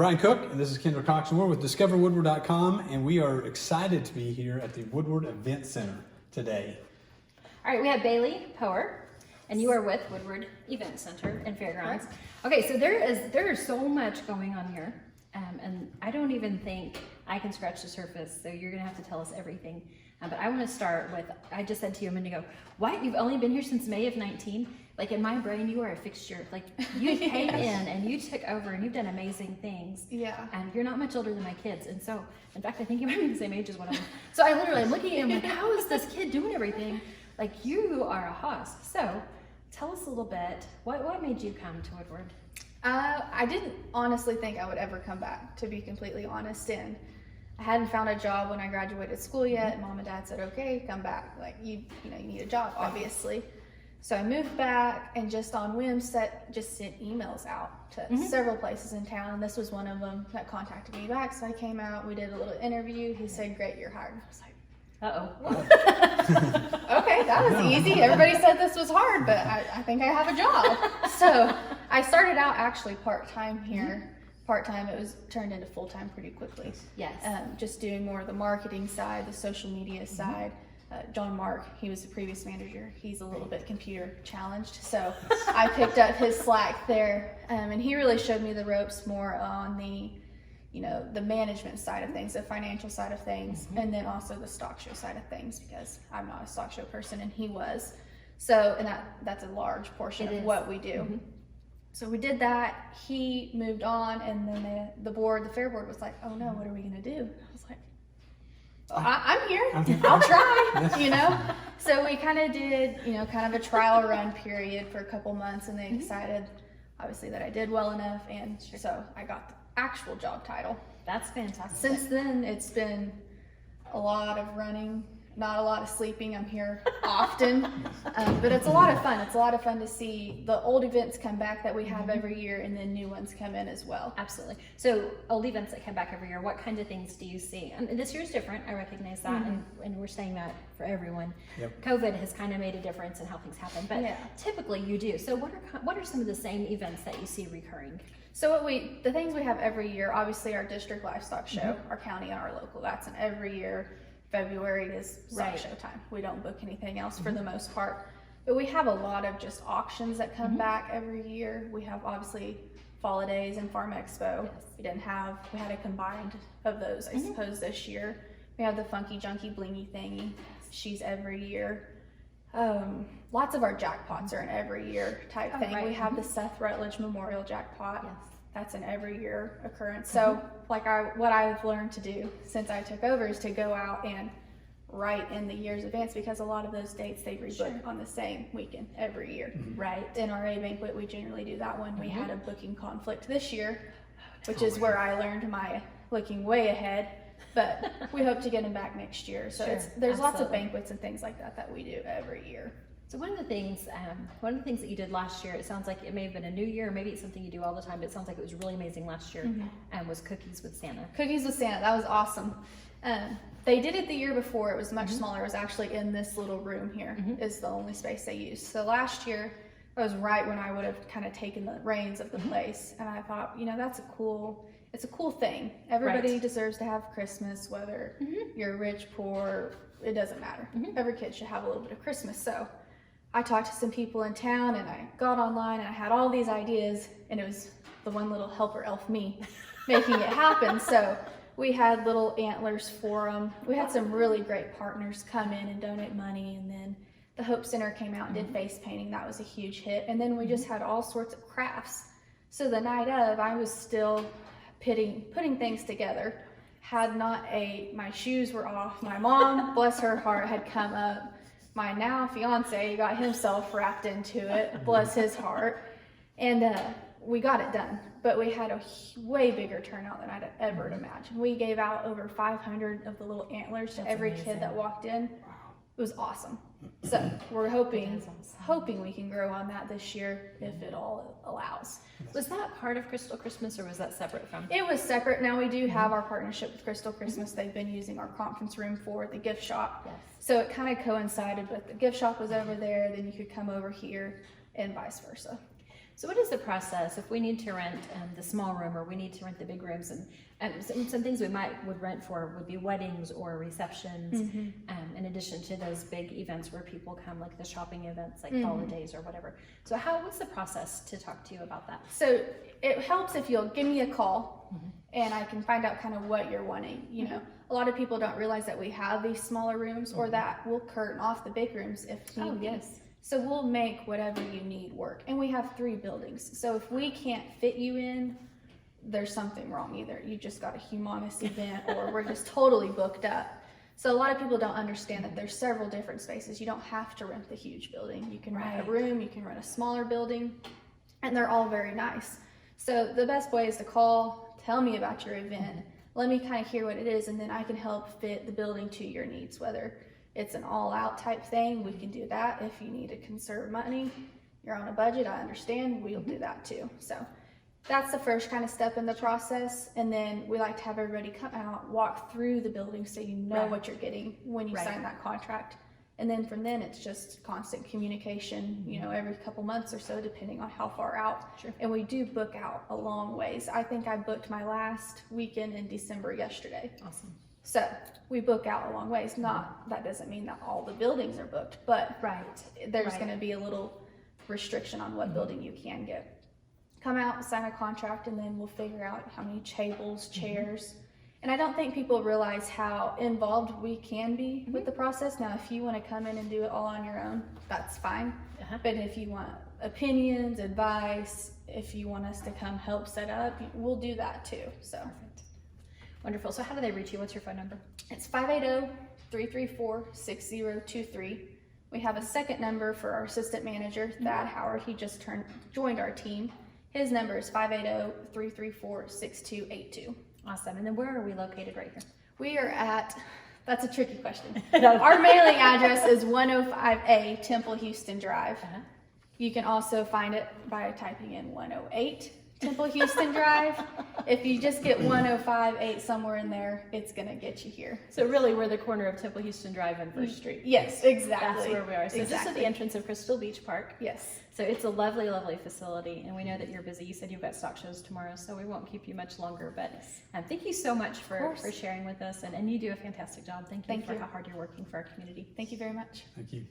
Brian Cook, and this is Kendra Cox-Moore with DiscoverWoodward.com, and we are excited to be here at the Woodward Event Center today. All right, we have Bailey Power, and you are with Woodward Event Center and Fairgrounds. Okay, so there is so much going on here, and I don't even think I can scratch the surface, so you're gonna have to tell us everything. But I wanna start with, I just said to you a minute ago, what, you've only been here since May of 19? Like in my brain, you are a fixture. Like you came in and you took over and you've done amazing things. Yeah. And you're not much older than my kids. And so, in fact, I think you might be the same age as one of them. So I literally, I'm looking at him like, how is this kid doing everything? Like you are a hoss. So tell us a little bit, what made you come to Woodward? I didn't honestly think I would ever come back, to be completely honest. And I hadn't found a job when I graduated school yet. Mom and Dad said, okay, come back. Like you need a job, obviously. So I moved back and just on whim sent emails out to several places in town. And this was one of them that contacted me back. So I came out, we did a little interview. He said, great, you're hired. I was like, uh-oh. Okay, that was easy. Everybody said this was hard, but I think I have a job. So I started out actually part-time here. Part-time, it was turned into full-time pretty quickly. Yes. Just doing more of the marketing side, the social media side. John Mark, he was the previous manager. He's a little bit computer challenged, so I picked up his slack there, and he really showed me the ropes more on the, the management side of things, the financial side of things, and then also the stock show side of things, because I'm not a stock show person and he was. So, and that's a large portion of what we do. So we did that. He moved on, and then the fair board was like, "Oh no, what are we gonna do?" I was like, I'm here. I'll try, So we kind of did, kind of a trial run period for a couple months, and they decided, obviously, that I did well enough, and so I got the actual job title. That's fantastic. Since then, it's been a lot of running, not a lot of sleeping. I'm here often, but it's a lot of fun. It's a lot of fun to see the old events come back that we have every year, and then new ones come in as well. Absolutely. So old events that come back every year, what kind of things do you see? And this year's different, I recognize that, and we're saying that for everyone. Yep. COVID has kind of made a difference in how things happen, but typically you do. So what are some of the same events that you see recurring? So the things we have every year, obviously our district livestock show, our county and our local, that's an every year. February is stock show time. We don't book anything else for the most part. But we have a lot of just auctions that come back every year. We have obviously Holidays and Farm Expo. Yes. We had a combined of those, I suppose, this year. We have the Funky Junky Blingy Thingy. She's every year. Lots of our jackpots are an every year type thing. We have the Seth Rutledge Memorial Jackpot. Yes. That's an every year occurrence. So what I've learned to do since I took over is to go out and write in the year's advance, because a lot of those dates they rebook on the same weekend every year. Right. In our A banquet, we generally do that one. We had a booking conflict this year, which is where I learned my looking way ahead, but we hope to get them back next year. So there's lots of banquets and things like that we do every year. So one of the things that you did last year, it sounds like it may have been a new year, or maybe it's something you do all the time, but it sounds like it was really amazing last year, was Cookies with Santa. Cookies with Santa, that was awesome. They did it the year before. It was much smaller. It was actually in this little room here, is the only space they used. So last year, it was right when I would have kind of taken the reins of the place, and I thought, it's a cool thing. Everybody deserves to have Christmas, whether you're rich, poor, it doesn't matter. Every kid should have a little bit of Christmas. So I talked to some people in town, and I got online, and I had all these ideas, and it was the one little helper elf me making it happen. So we had little antlers for them. We had some really great partners come in and donate money, and then the Hope Center came out and did face painting. That was a huge hit. And then we just had all sorts of crafts. So the night of, I was still putting things together. My shoes were off. My mom, bless her heart, had come up. My now fiance got himself wrapped into it, bless his heart, and we got it done. But we had a way bigger turnout than I'd ever imagined. We gave out over 500 of the little antlers to every kid that walked in. It was awesome. So we're hoping we can grow on that this year if it all allows. Was that part of Crystal Christmas, or was that separate from? It was separate. Now we do have our partnership with Crystal Christmas. They've been using our conference room for the gift shop. Yes. So it kind of coincided with the gift shop was over there, then you could come over here and vice versa. So what is the process if we need to rent the small room or we need to rent the big rooms? And some things we would rent for would be weddings or receptions, in addition to those big events where people come, like the shopping events, like holidays or whatever. So what's the process to talk to you about that? So it helps if you'll give me a call and I can find out kind of what you're wanting. You know, a lot of people don't realize that we have these smaller rooms or that we'll curtain off the big rooms if need be. Yes. So we'll make whatever you need work. And we have 3 buildings. So if we can't fit you in, there's something wrong. Either you just got a humongous event or we're just totally booked up. So a lot of people don't understand that there's several different spaces. You don't have to rent the huge building. You can rent a room, you can rent a smaller building, and they're all very nice. So the best way is to call, tell me about your event, let me kind of hear what it is, and then I can help fit the building to your needs. Whether it's an all-out type thing, we can do that. If you need to conserve money, you're on a budget, I understand, we'll do that too. So that's the first kind of step in the process. And then we like to have everybody come out, walk through the building so you know what you're getting when you sign that contract. And then from then it's just constant communication, you know, every couple months or so, depending on how far out. And we do book out a long ways. I think I booked my last weekend in December yesterday. Awesome. So we book out a long ways. That doesn't mean that all the buildings are booked, but there's going to be a little restriction on what building you can get. Come out, sign a contract, and then we'll figure out how many tables, chairs. And I don't think people realize how involved we can be with the process. Now, if you want to come in and do it all on your own, that's fine. But if you want opinions, advice, if you want us to come help set up, we'll do that too. So perfect. Wonderful. So how do they reach you? What's your phone number? It's 580-334-6023. We have a second number for our assistant manager, Thad Howard. He just joined our team. His number is 580-334-6282. Awesome. And then where are we located right here? We are that's a tricky question. Our mailing address is 105A Temple Houston Drive. You can also find it by typing in 108 Temple Houston Drive. If you just get 105-8 somewhere in there, it's going to get you here. So really we're the corner of Temple Houston Drive and First Street. Yes, exactly. That's where we are. So just at the entrance of Crystal Beach Park. Yes. So it's a lovely, lovely facility, and we know that you're busy. You said you've got stock shows tomorrow, so we won't keep you much longer. But thank you so much for sharing with us, and you do a fantastic job. Thank you for how hard you're working for our community. Thank you very much. Thank you.